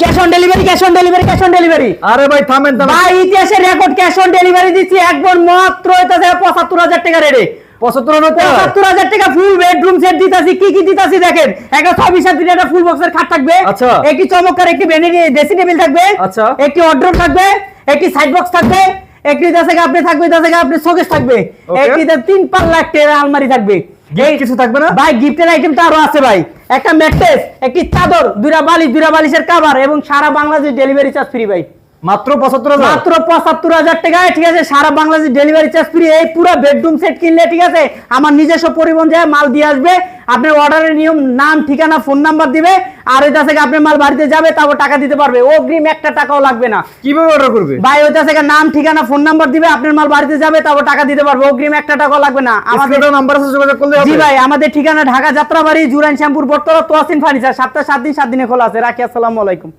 Cash on delivery, cash on delivery, cash on delivery. আরে ভাই থামেন থামেন ভাই ইতিহাসের রেকর্ড ক্যাশ অন ডেলিভারি দিচ্ছি একবার মাত্র হইতাছে ৭৫,০০০ টাকা রেটে। ৭৫,০০০ টাকা ৭৫,০০০ টাকা ফুল বেডরুম সেট দিতাছি। কি কি দিতাছি দেখেন, একটা ৬ দিন একটা ফুল বক্সের খাট থাকবে, আচ্ছা। একটি চমৎকার একটি ড্রেসিং টেবিল থাকবে, আচ্ছা। একটি ওয়ার্ড্রোব থাকবে, একটি সাইড বক্স থাকবে, একটি দাসেগা আপনি থাকবে, দাসেগা আপনি শোকেস থাকবে, Okay. একটি ৩ পাল্লা একটা আলমারি থাকবে। গিফট কিছু থাকবে না ভাই গিফটের আইটেম তো আরো আছে ভাই, একটা ম্যাট্রেস, একটি চাদর, দুইটা বালিশের কভার এবং সারা বাংলাদেশ ডেলিভারি চার্জ ফ্রি ভাই। মাত্র ৭৫,০০০ মাত্র ৭৫,০০০ টাকায়, ঠিক আছে, সারা বাংলাদেশ ডেলিভারি চার্জ ফ্রি। এই পুরো বেডরুম সেট কিনলে, ঠিক আছে, আমার নিজস্ব পরিবহন যায় মাল দিয়ে আসবে। আপনার অর্ডারের নিয়ম, নাম, ঠিকানা, ফোন নাম্বার দিবে, আর ওইটা থেকে আপনার মাল বাড়িতে যাবে, তারপর টাকা দিতে পারবে, অগ্রিম একটা টাকাও লাগবে না। কিভাবে অর্ডার করবে ভাই ওইটা থেকে নাম, ঠিকানা, ফোন নাম্বার দিবে, আপনার মাল বাড়িতে যাবে, তারপর টাকা দিতে পারবে, অগ্রিম একটা টাকাও লাগবে না। আমাদের আমাদের নাম্বার আছে, যোগাযোগ করলে হবে জি ভাই, আমাদের ঠিকানা ঢাকা যাত্রাবাড়ি, জুরাইন শ্যামপুর, বটতলা, তোয়াসিন ফার্নিচার। সপ্তাহে 7 দিন 7 দিনে খোলা আছে। রাখি, আসসালামু আলাইকুম।